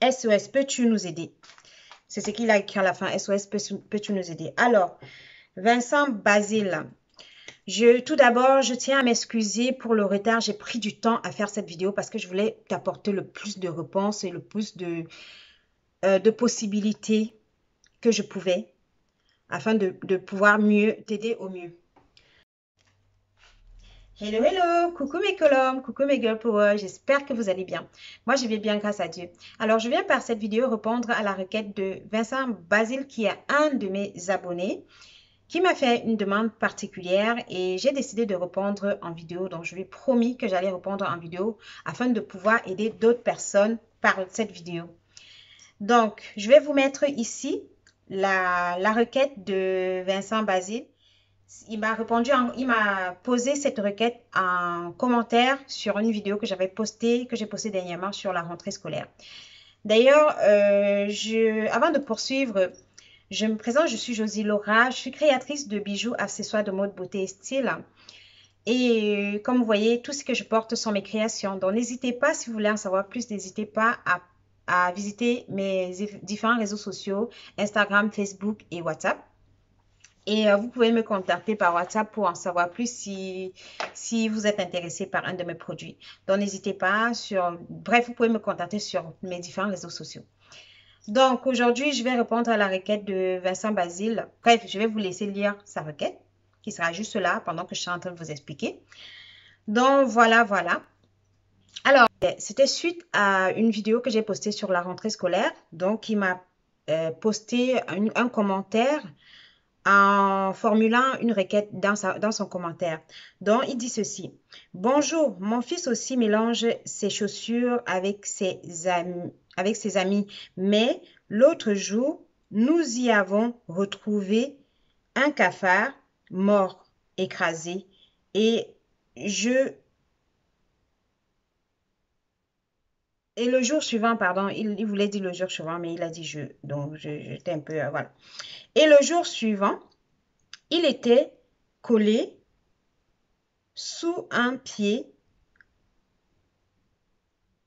SOS, peux-tu nous aider? C'est ce qu'il a écrit à la fin. SOS, peux-tu nous aider? Alors, Vincent Basile. Tout d'abord, je tiens à m'excuser pour le retard. J'ai pris du temps à faire cette vidéo parce que je voulais t'apporter le plus de réponses et le plus de possibilités que je pouvais afin de pouvoir mieux t'aider au mieux. Hello, hello, coucou mes colombes, coucou mes girl power, j'espère que vous allez bien. Moi, je vais bien grâce à Dieu. Alors, je viens par cette vidéo répondre à la requête de Vincent Basile, qui est un de mes abonnés, qui m'a fait une demande particulière et j'ai décidé de répondre en vidéo. Donc, je lui ai promis que j'allais répondre en vidéo afin de pouvoir aider d'autres personnes par cette vidéo. Donc, je vais vous mettre ici la requête de Vincent Basile. Il m'a posé cette requête en commentaire sur une vidéo que j'ai postée dernièrement sur la rentrée scolaire. D'ailleurs, avant de poursuivre, je me présente, je suis Josie Laura, je suis créatrice de bijoux, accessoires de mode, beauté et style. Et comme vous voyez, tout ce que je porte sont mes créations. Donc, n'hésitez pas, si vous voulez en savoir plus, n'hésitez pas à visiter mes différents réseaux sociaux, Instagram, Facebook et WhatsApp. Et vous pouvez me contacter par WhatsApp pour en savoir plus si vous êtes intéressé par un de mes produits. Donc, n'hésitez pas bref, vous pouvez me contacter sur mes différents réseaux sociaux. Donc, aujourd'hui, je vais répondre à la requête de Vincent Basile. Bref, je vais vous laisser lire sa requête, qui sera juste là pendant que je suis en train de vous expliquer. Donc, voilà. Alors, c'était suite à une vidéo que j'ai postée sur la rentrée scolaire. Donc, il m'a posté un commentaire en formulant une requête dans son commentaire. Donc, il dit ceci. Bonjour, mon fils aussi mélange ses chaussures avec ses amis, mais l'autre jour, nous y avons retrouvé un cafard mort, écrasé, et le jour suivant, pardon, il voulait dire le jour suivant, mais il a dit je. Donc, j'étais un peu, voilà. Et le jour suivant, il était collé sous un pied.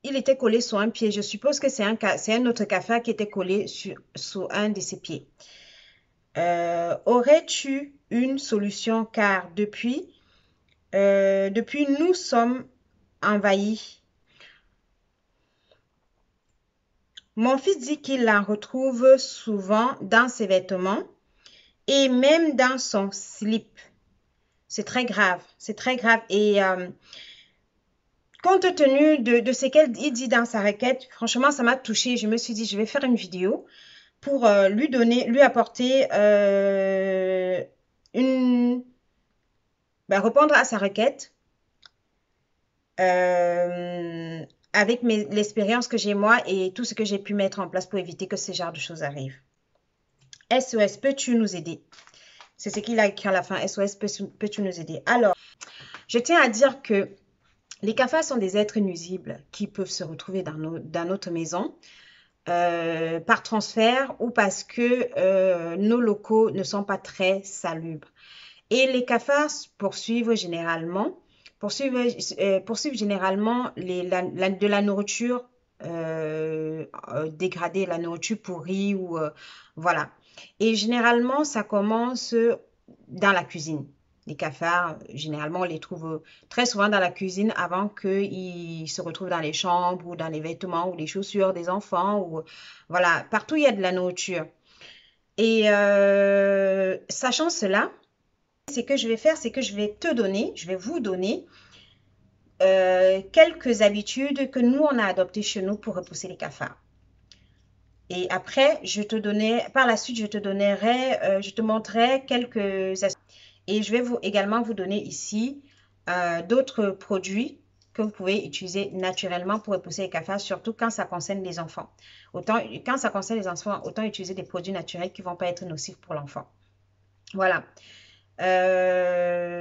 Il était collé sur un pied. Je suppose que c'est un autre cafard qui était collé sous un de ses pieds. Aurais-tu une solution car depuis nous sommes envahis. Mon fils dit qu'il la retrouve souvent dans ses vêtements et même dans son slip. C'est très grave, c'est très grave. Et compte tenu de ce qu'elle dit dans sa requête, franchement, ça m'a touchée. Je me suis dit, je vais faire une vidéo pour lui apporter répondre à sa requête avec l'expérience que j'ai moi et tout ce que j'ai pu mettre en place pour éviter que ce genre de choses arrivent. SOS, peux-tu nous aider? C'est ce qu'il a écrit à la fin. SOS, peux-tu nous aider? Alors, je tiens à dire que les cafards sont des êtres nuisibles qui peuvent se retrouver dans notre maison par transfert ou parce que nos locaux ne sont pas très salubres. Et les cafards poursuivent généralement de la nourriture dégradée, la nourriture pourrie ou voilà. Et généralement, ça commence dans la cuisine. Les cafards, généralement, on les trouve très souvent dans la cuisine avant qu'ils se retrouvent dans les chambres ou dans les vêtements ou les chaussures des enfants. Ou, voilà, partout il y a de la nourriture. Et sachant cela, ce que je vais faire, c'est que je vais vous donner quelques habitudes que nous, on a adoptées chez nous pour repousser les cafards. Et après, par la suite, je te montrerai quelques astuces. Et je vais également vous donner ici d'autres produits que vous pouvez utiliser naturellement pour repousser les cafards, surtout quand ça concerne les enfants. Quand ça concerne les enfants, autant utiliser des produits naturels qui ne vont pas être nocifs pour l'enfant. Voilà.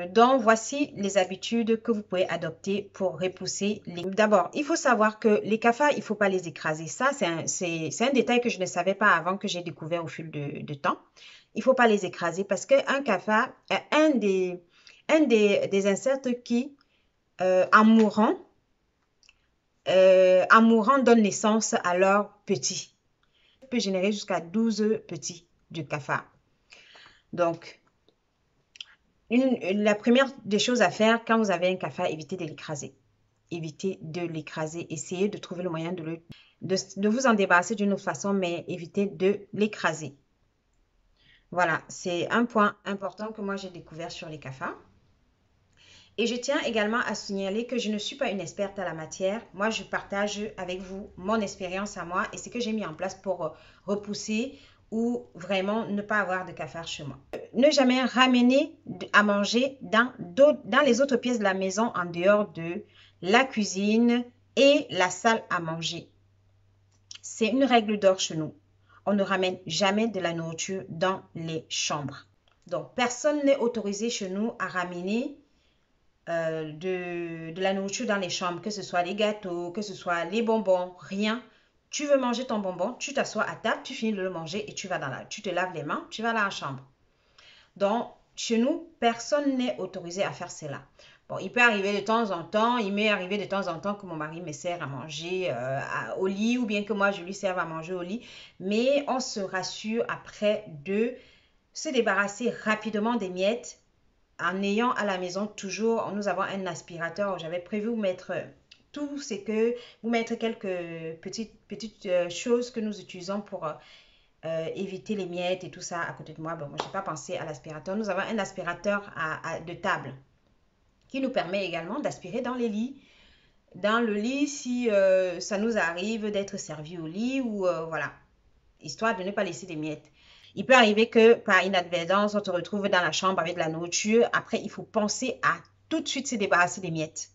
Donc, voici les habitudes que vous pouvez adopter pour repousser les... D'abord, il faut savoir que les cafards, il ne faut pas les écraser. Ça, c'est un détail que je ne savais pas avant que j'ai découvert au fil de temps. Il ne faut pas les écraser parce qu'un cafard est un des insectes qui, en mourant, en mourant, donnent naissance à leurs petits. Ça peut générer jusqu'à 12 petits du cafard. Donc, la première des choses à faire quand vous avez un cafard, évitez de l'écraser. Évitez de l'écraser. Essayez de trouver le moyen de vous en débarrasser d'une autre façon, mais évitez de l'écraser. Voilà, c'est un point important que moi j'ai découvert sur les cafards. Et je tiens également à signaler que je ne suis pas une experte à la matière. Moi, je partage avec vous mon expérience à moi et ce que j'ai mis en place pour repousser ou vraiment ne pas avoir de cafard chez moi. Ne jamais ramener à manger dans les autres pièces de la maison en dehors de la cuisine et la salle à manger. C'est une règle d'or chez nous. On ne ramène jamais de la nourriture dans les chambres. Donc, personne n'est autorisé chez nous à ramener de la nourriture dans les chambres, que ce soit les gâteaux, que ce soit les bonbons, rien. Tu veux manger ton bonbon, tu t'assois à table, tu finis de le manger et tu vas tu te laves les mains, tu vas dans la chambre. Donc, chez nous, personne n'est autorisé à faire cela. Bon, il peut arriver de temps en temps, il m'est arrivé de temps en temps que mon mari me sert à manger au lit ou bien que moi je lui serve à manger au lit. Mais on se rassure après de se débarrasser rapidement des miettes en ayant à la maison toujours, nous avons un aspirateur. J'avais prévu vous mettre tout ce que, vous mettre quelques petites choses que nous utilisons pour éviter les miettes et tout ça à côté de moi. Bon, moi, je n'ai pas pensé à l'aspirateur. Nous avons un aspirateur de table qui nous permet également d'aspirer dans les lits. Dans le lit, si ça nous arrive d'être servi au lit ou voilà, histoire de ne pas laisser des miettes. Il peut arriver que par inadvertance, on se retrouve dans la chambre avec de la nourriture. Après, il faut penser à tout de suite se débarrasser des miettes.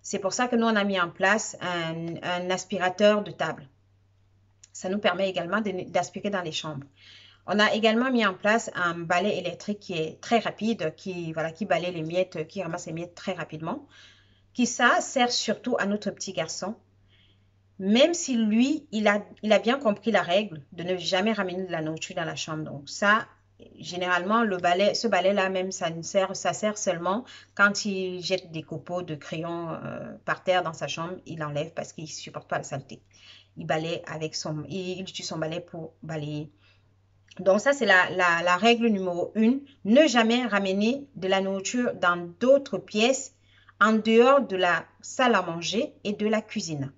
C'est pour ça que nous, on a mis en place un aspirateur de table. Ça nous permet également d'aspirer dans les chambres. On a également mis en place un balai électrique qui est très rapide, qui balaie les miettes, qui ramasse les miettes très rapidement. Ça sert surtout à notre petit garçon. Même si lui, il a bien compris la règle de ne jamais ramener de la nourriture dans la chambre. Donc ça, généralement, ce balai-là même, ça sert seulement quand il jette des copeaux de crayon par terre dans sa chambre, il enlève parce qu'il ne supporte pas la saleté. Il utilise son balai pour balayer. Donc ça, c'est la règle numéro 1. Ne jamais ramener de la nourriture dans d'autres pièces en dehors de la salle à manger et de la cuisine.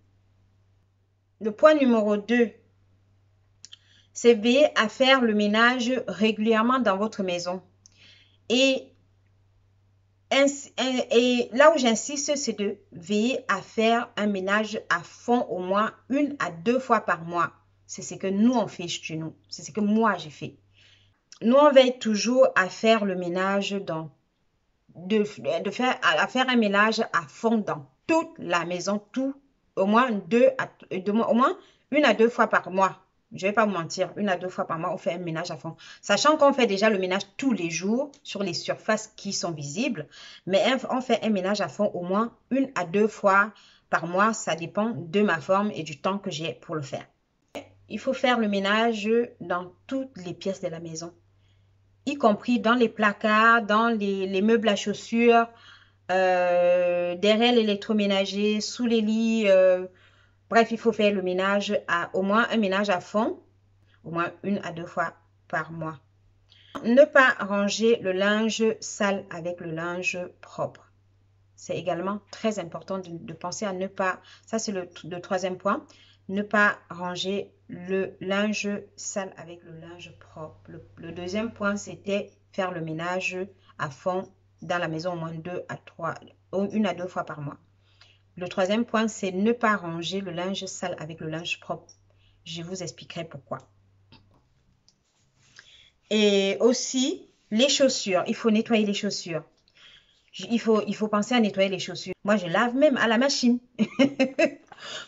Le point numéro 2, c'est veiller à faire le ménage régulièrement dans votre maison. Et là où j'insiste, c'est de veiller à faire un ménage à fond au moins 1 à 2 fois par mois. C'est ce que nous, on fait chez nous. C'est ce que moi, j'ai fait. Nous, on veille toujours à faire le ménage à faire un ménage à fond dans toute la maison, au moins 1 à 2 fois par mois. Je ne vais pas vous mentir, 1 à 2 fois par mois, on fait un ménage à fond. Sachant qu'on fait déjà le ménage tous les jours sur les surfaces qui sont visibles, mais on fait un ménage à fond au moins 1 à 2 fois par mois. Ça dépend de ma forme et du temps que j'ai pour le faire. Il faut faire le ménage dans toutes les pièces de la maison, y compris dans les placards, dans les meubles à chaussures, derrière l'électroménager, sous les lits. Bref, il faut faire le ménage au moins un ménage à fond, au moins 1 à 2 fois par mois. Ne pas ranger le linge sale avec le linge propre. C'est également très important de penser à ne pas, ça c'est le 3e point, ne pas ranger le linge sale avec le linge propre. Le 2e point, c'était faire le ménage à fond dans la maison au moins 1 à 2 fois par mois. Le 3e point, c'est ne pas ranger le linge sale avec le linge propre. Je vous expliquerai pourquoi. Et aussi, les chaussures. Il faut nettoyer les chaussures. Il faut penser à nettoyer les chaussures. Moi, je lave même à la machine.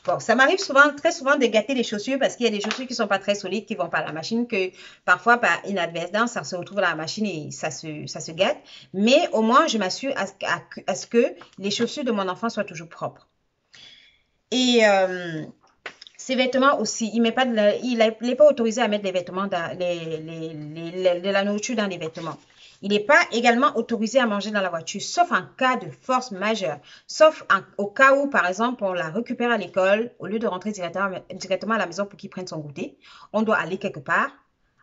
Bon, ça m'arrive très souvent de gâter les chaussures parce qu'il y a des chaussures qui ne sont pas très solides, qui vont par la machine, que parfois, par inadvertance, ça se retrouve dans la machine et ça se gâte. Mais au moins, je m'assure à ce que les chaussures de mon enfant soient toujours propres. Et ses vêtements aussi, il n'est pas autorisé à mettre les vêtements, de la nourriture dans les vêtements. Il n'est pas également autorisé à manger dans la voiture, sauf en cas de force majeure. Sauf au cas où, par exemple, on la récupère à l'école, au lieu de rentrer directement à la maison pour qu'il prenne son goûter, on doit aller quelque part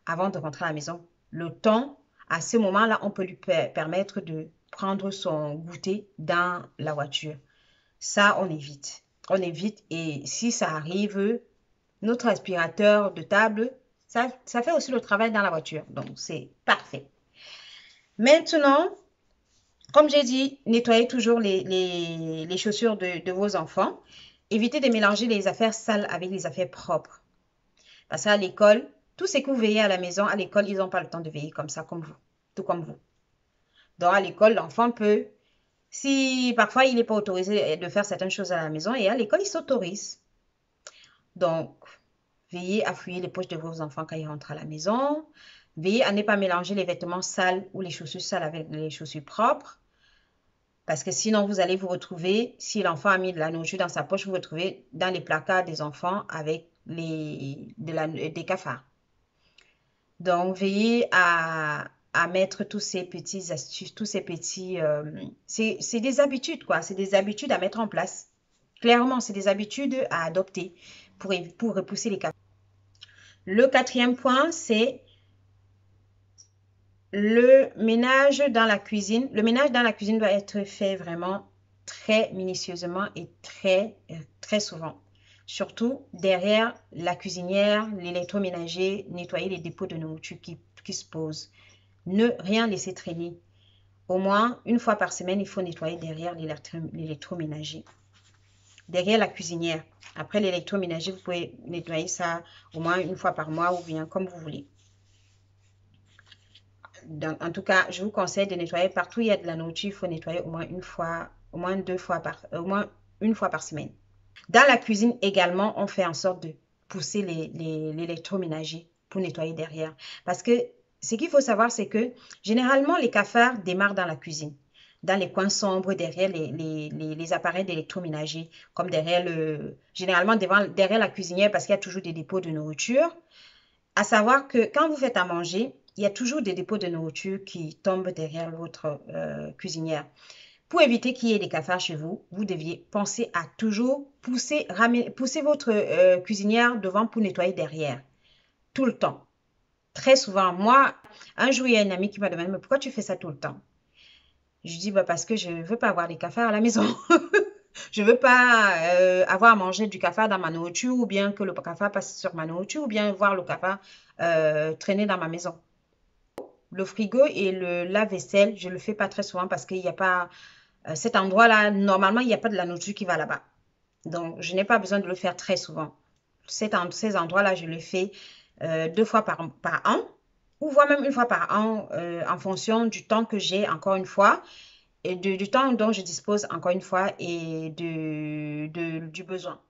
avant de rentrer à la maison. Le temps, à ce moment-là, on peut lui permettre de prendre son goûter dans la voiture. Ça, on évite. On évite et si ça arrive, notre aspirateur de table, ça fait aussi le travail dans la voiture. Donc, c'est parfait. Maintenant, comme j'ai dit, nettoyez toujours les chaussures de vos enfants. Évitez de mélanger les affaires sales avec les affaires propres. Parce qu'à l'école, tout ce que vous veillez à la maison, à l'école, ils n'ont pas le temps de veiller comme ça, comme vous, tout comme vous. Donc, à l'école, l'enfant peut, si parfois il n'est pas autorisé de faire certaines choses à la maison, et à l'école, il s'autorise. Donc, veillez à fouiller les poches de vos enfants quand ils rentrent à la maison. Veillez à ne pas mélanger les vêtements sales ou les chaussures sales avec les chaussures propres. Parce que sinon, vous allez vous retrouver, si l'enfant a mis de la nourriture dans sa poche, vous vous retrouvez dans les placards des enfants avec des cafards. Donc, veillez à mettre tous ces petits astuces, tous ces petits... c'est des habitudes, quoi. C'est des habitudes à mettre en place. Clairement, c'est des habitudes à adopter pour repousser les cafards. Le quatrième point, c'est le ménage dans la cuisine. Le ménage dans la cuisine doit être fait vraiment très minutieusement et très souvent. Surtout derrière la cuisinière, l'électroménager, nettoyer les dépôts de nourriture qui se posent. Ne rien laisser traîner. Au moins, une fois par semaine, il faut nettoyer derrière l'électroménager. Derrière la cuisinière. Après l'électroménager, vous pouvez nettoyer ça au moins une fois par mois ou bien comme vous voulez. En tout cas, je vous conseille de nettoyer partout où il y a de la nourriture. Il faut nettoyer au moins une fois par semaine. Dans la cuisine également, on fait en sorte de pousser l'électroménager pour nettoyer derrière. Parce que ce qu'il faut savoir, c'est que généralement, les cafards démarrent dans la cuisine. Dans les coins sombres, derrière les appareils d'électroménager, comme généralement derrière la cuisinière, parce qu'il y a toujours des dépôts de nourriture. À savoir que quand vous faites à manger, il y a toujours des dépôts de nourriture qui tombent derrière votre cuisinière. Pour éviter qu'il y ait des cafards chez vous, vous deviez penser à toujours pousser votre cuisinière devant pour nettoyer derrière. Tout le temps. Très souvent. Moi, un jour, il y a une amie qui m'a demandé, mais pourquoi tu fais ça tout le temps? Je dis, bah, parce que je ne veux pas avoir des cafards à la maison. Je ne veux pas avoir à manger du cafard dans ma nourriture ou bien que le cafard passe sur ma nourriture ou bien voir le cafard traîner dans ma maison. Le frigo et le lave-vaisselle, je ne le fais pas très souvent parce qu'il n'y a pas cet endroit-là. Normalement, il n'y a pas de la nourriture qui va là-bas. Donc, je n'ai pas besoin de le faire très souvent. Ces endroits-là, je le fais 2 fois par an ou voire même une fois par an en fonction du temps que j'ai encore une fois et du temps dont je dispose encore une fois et du besoin.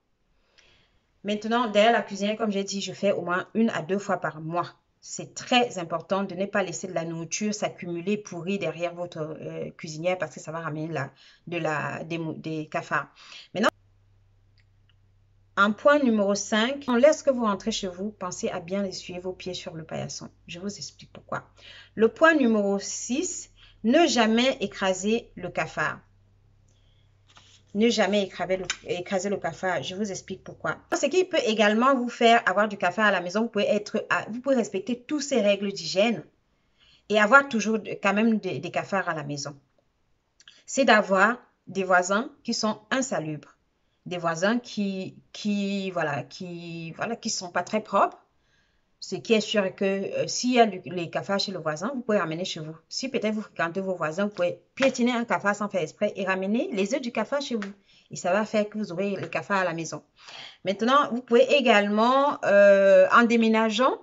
Maintenant, derrière la cuisine, comme j'ai dit, je fais au moins 1 à 2 fois par mois. C'est très important de ne pas laisser de la nourriture s'accumuler, pourrie derrière votre cuisinière parce que ça va ramener des cafards. Maintenant, en point numéro 5, lorsque vous rentrez chez vous, pensez à bien essuyer vos pieds sur le paillasson. Je vous explique pourquoi. Le point numéro 6, ne jamais écraser le cafard. Ne jamais écraser le cafard. Je vous explique pourquoi. Ce qui peut également vous faire avoir du cafard à la maison, vous pouvez respecter toutes ces règles d'hygiène et avoir toujours quand même des cafards à la maison. C'est d'avoir des voisins qui sont insalubres. Des voisins qui sont pas très propres. Ce qui est sûr que s'il y a les cafards chez le voisin, vous pouvez ramener chez vous. Si peut-être vous fréquentez vos voisins, vous pouvez piétiner un cafard sans faire exprès et ramener les œufs du cafard chez vous. Et ça va faire que vous aurez le cafard à la maison. Maintenant, vous pouvez également, en déménageant,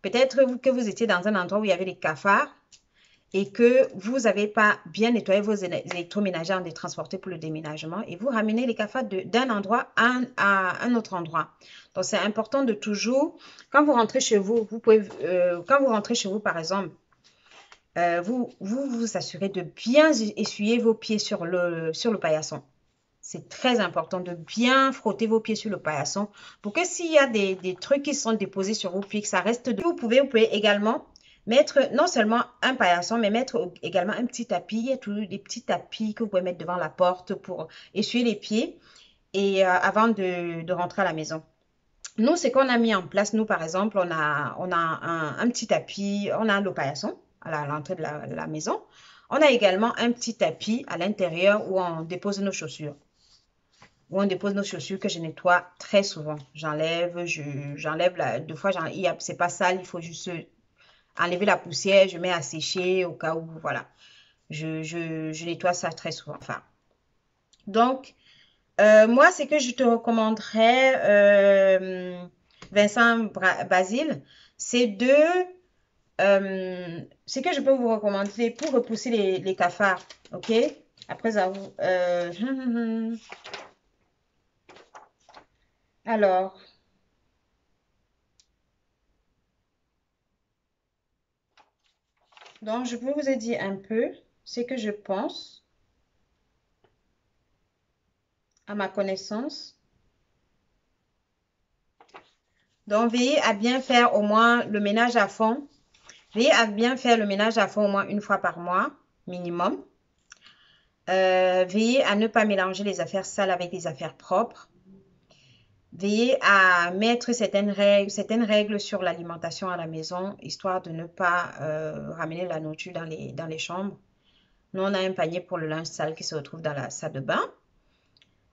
peut-être que vous étiez dans un endroit où il y avait des cafards et que vous n'avez pas bien nettoyé vos électroménagers en les transporter pour le déménagement et vous ramenez les cafards d'un endroit à un autre endroit. Donc, c'est important de toujours, quand vous rentrez chez vous, quand vous rentrez chez vous, par exemple, vous assurez de bien essuyer vos pieds sur le paillasson. C'est très important de bien frotter vos pieds sur le paillasson pour que s'il y a des trucs qui sont déposés sur vos pieds, que ça reste. Vous pouvez également Mettre non seulement un paillasson, mais mettre également un petit tapis. Il y a toujours des petits tapis que vous pouvez mettre devant la porte pour essuyer les pieds et avant de rentrer à la maison. Nous, ce qu'on a mis en place, nous, par exemple, on a un petit tapis, on a le paillasson à l'entrée de la maison. On a également un petit tapis à l'intérieur où on dépose nos chaussures. Où on dépose nos chaussures que je nettoie très souvent. J'enlève, deux fois, c'est pas sale, il faut juste enlever la poussière, je mets à sécher au cas où, voilà. Je nettoie ça très souvent. Enfin, donc, moi, ce que je te recommanderais, Vincent Basile, c'est ce que je peux vous recommander pour repousser les cafards, ok? Après avoir, alors, donc je peux vous dire un peu ce que je pense à ma connaissance. Donc, veillez à bien faire au moins le ménage à fond. Veillez à bien faire le ménage à fond au moins une fois par mois, minimum. Veillez à ne pas mélanger les affaires sales avec les affaires propres. Veillez à mettre certaines règles sur l'alimentation à la maison, histoire de ne pas ramener la nourriture dans les chambres. Nous, on a un panier pour le linge sale qui se retrouve dans la salle de bain.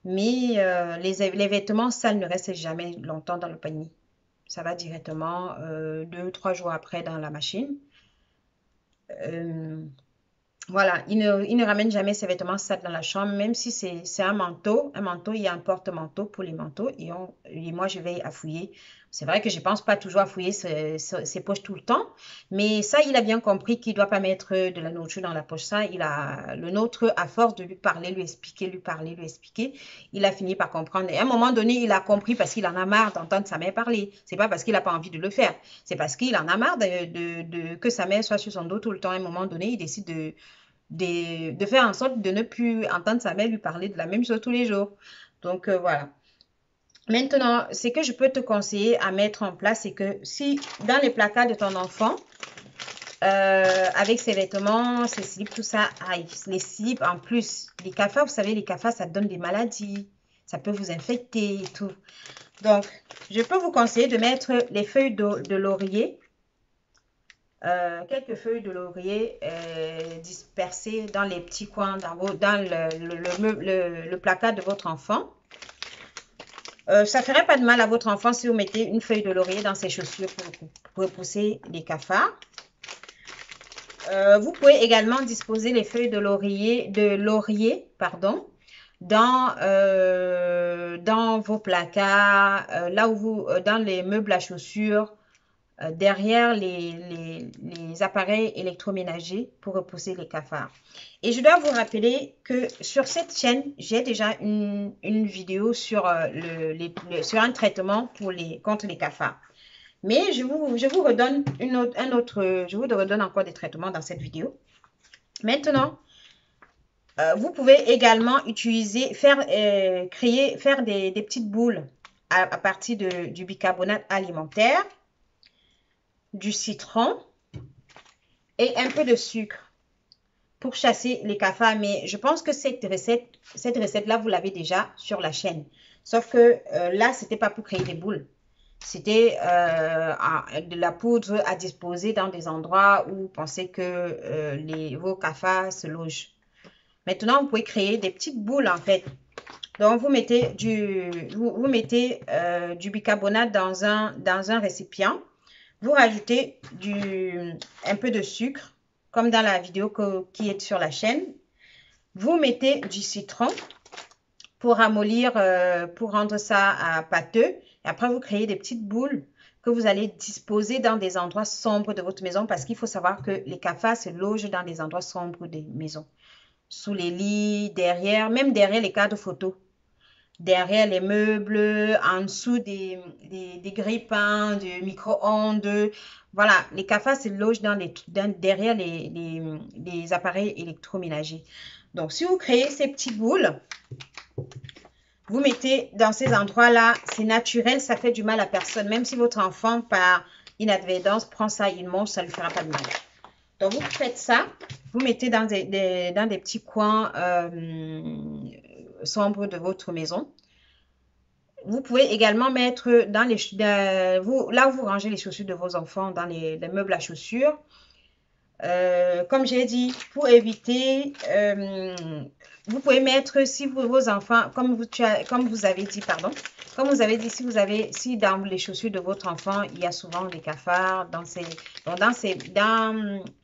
Mais les vêtements sales ne restent jamais longtemps dans le panier. Ça va directement 2 ou 3 jours après dans la machine. Voilà, il ne ramène jamais ses vêtements sales dans la chambre, même si c'est un manteau. Un manteau, il y a un porte-manteau pour les manteaux et moi, je veille à fouiller. C'est vrai que je ne pense pas toujours à fouiller ses poches tout le temps, mais ça, il a bien compris qu'il ne doit pas mettre de la nourriture dans la poche. Ça, le nôtre, à force de lui parler, lui expliquer, lui parler, lui expliquer, il a fini par comprendre. Et à un moment donné, il a compris parce qu'il en a marre d'entendre sa mère parler. C'est pas parce qu'il n'a pas envie de le faire. C'est parce qu'il en a marre que sa mère soit sur son dos tout le temps. À un moment donné, il décide de faire en sorte de ne plus entendre sa mère lui parler de la même chose tous les jours. Donc, voilà. Maintenant, ce que je peux te conseiller à mettre en place, c'est que si dans les placards de ton enfant, avec ses vêtements, ses slips, tout ça, les slips en plus, les cafards, vous savez, les cafards, ça donne des maladies, ça peut vous infecter et tout. Donc, je peux vous conseiller de mettre les feuilles de laurier, quelques feuilles de laurier dispersées dans les petits coins, dans le placard de votre enfant. Ça ne ferait pas de mal à votre enfant si vous mettez une feuille de laurier dans ses chaussures pour repousser les cafards. Vous pouvez également disposer les feuilles de laurier, pardon, dans vos placards, là où dans les meubles à chaussures, derrière les appareils électroménagers pour repousser les cafards. Et je dois vous rappeler que sur cette chaîne, j'ai déjà une vidéo sur, sur un traitement contre les cafards. Mais je vous redonne je vous redonne encore des traitements dans cette vidéo. Maintenant, vous pouvez également faire des petites boules à partir du bicarbonate alimentaire, du citron et un peu de sucre pour chasser les cafards. Mais je pense que cette recette-là, vous l'avez déjà sur la chaîne. Sauf que là, ce n'était pas pour créer des boules. C'était de la poudre à disposer dans des endroits où vous pensez que vos cafards se logent. Maintenant, vous pouvez créer des petites boules en fait. Donc, vous mettez du bicarbonate dans un récipient. Vous rajoutez un peu de sucre, comme dans la vidéo qui est sur la chaîne. Vous mettez du citron pour ramollir, pour rendre ça pâteux. Et après, vous créez des petites boules que vous allez disposer dans des endroits sombres de votre maison parce qu'il faut savoir que les cafards se logent dans des endroits sombres des maisons. Sous les lits, même derrière les cadres photos. Derrière les meubles, en dessous des grille-pains, des micro-ondes. Voilà, les cafards se logent derrière les appareils électroménagers. Donc, si vous créez ces petites boules, vous mettez dans ces endroits-là, c'est naturel, ça fait du mal à personne. Même si votre enfant, par inadvertance prend ça, il mange, ça ne lui fera pas de mal. Donc, vous faites ça, vous mettez dans des petits coins sombres de votre maison. Vous pouvez également mettre dans là où vous rangez les chaussures de vos enfants, dans les meubles à chaussures. Comme j'ai dit, pour éviter, vous pouvez mettre, si vos enfants, comme vous avez dit, pardon, comme vous avez dit, si dans les chaussures de votre enfant, il y a souvent des cafards,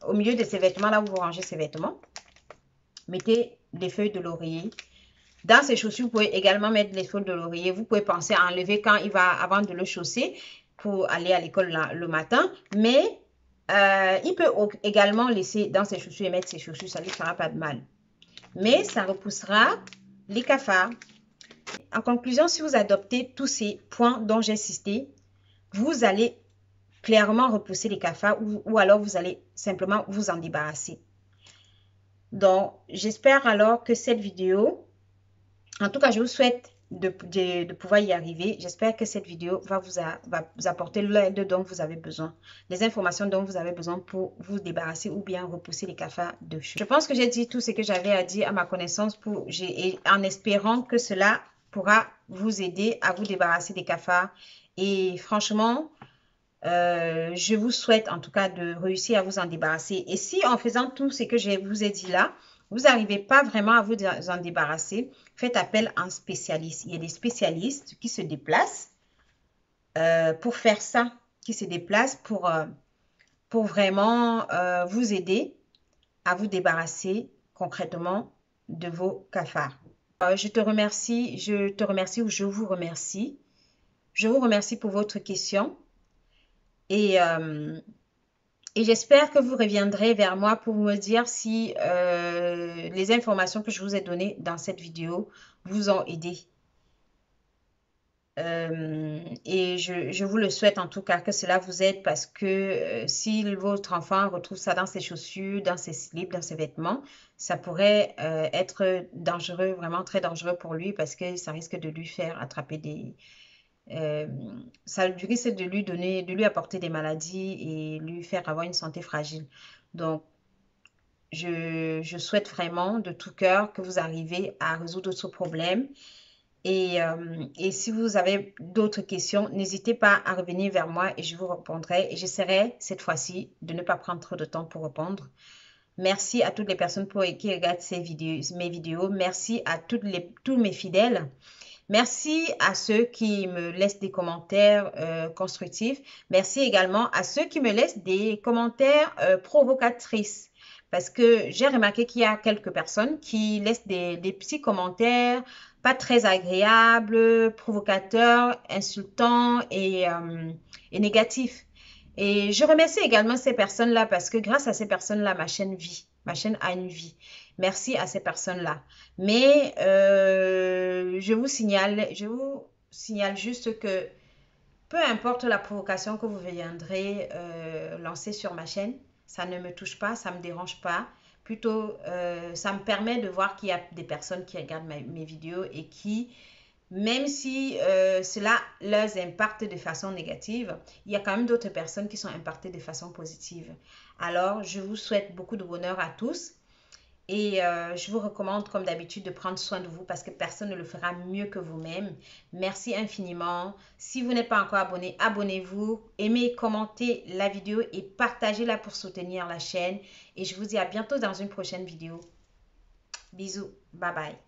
au milieu de ces vêtements, là où vous rangez ces vêtements, mettez des feuilles de laurier. Dans ces chaussures, vous pouvez également mettre les feuilles de laurier. Vous pouvez penser à enlever quand il va, avant de le chausser, pour aller à l'école le matin, mais il peut également laisser dans ses chaussures et mettre ses chaussures, ça ne lui fera pas de mal. Mais ça repoussera les cafards. En conclusion, si vous adoptez tous ces points dont j'ai insisté, vous allez clairement repousser les cafards ou alors vous allez simplement vous en débarrasser. Donc, j'espère alors que cette vidéo, en tout cas, je vous souhaite de pouvoir y arriver. J'espère que cette vidéo va vous apporter l'aide dont vous avez besoin, les informations dont vous avez besoin pour vous débarrasser ou bien repousser les cafards de cheveux. Je pense que j'ai dit tout ce que j'avais à dire à ma connaissance en espérant que cela pourra vous aider à vous débarrasser des cafards. Et franchement, je vous souhaite en tout cas de réussir à vous en débarrasser. Et si en faisant tout ce que je vous ai dit là, vous n'arrivez pas vraiment à vous en débarrasser, faites appel à un spécialiste. Il y a des spécialistes qui se déplacent pour faire ça, qui se déplacent pour vraiment vous aider à vous débarrasser concrètement de vos cafards. Je te remercie ou je vous remercie. Je vous remercie pour votre question et j'espère que vous reviendrez vers moi pour me dire si les informations que je vous ai données dans cette vidéo vous ont aidé. Et je vous le souhaite en tout cas que cela vous aide parce que si votre enfant retrouve ça dans ses chaussures, dans ses slips, dans ses vêtements, ça pourrait être dangereux, vraiment très dangereux pour lui parce que ça risque de lui faire attraper ça risque de lui apporter des maladies et lui faire avoir une santé fragile. Donc, je souhaite vraiment de tout cœur que vous arrivez à résoudre ce problème. Et si vous avez d'autres questions, n'hésitez pas à revenir vers moi et je vous répondrai. Et j'essaierai cette fois-ci de ne pas prendre trop de temps pour répondre. Merci à toutes les personnes qui regardent mes vidéos. Merci à tous mes fidèles. Merci à ceux qui me laissent des commentaires constructifs. Merci également à ceux qui me laissent des commentaires provocatrices. Parce que j'ai remarqué qu'il y a quelques personnes qui laissent des petits commentaires pas très agréables, provocateurs, insultants et négatifs. Et je remercie également ces personnes-là parce que grâce à ces personnes-là, ma chaîne vit. Ma chaîne a une vie. Merci à ces personnes-là. Mais je vous signale juste que peu importe la provocation que vous viendrez lancer sur ma chaîne, ça ne me touche pas, ça ne me dérange pas. Plutôt, ça me permet de voir qu'il y a des personnes qui regardent mes vidéos et qui, même si cela leur impacte de façon négative, il y a quand même d'autres personnes qui sont impactées de façon positive. Alors, je vous souhaite beaucoup de bonheur à tous. Et je vous recommande, comme d'habitude, de prendre soin de vous parce que personne ne le fera mieux que vous-même. Merci infiniment. Si vous n'êtes pas encore abonné, abonnez-vous. Aimez, commentez la vidéo et partagez-la pour soutenir la chaîne. Et je vous dis à bientôt dans une prochaine vidéo. Bisous. Bye bye.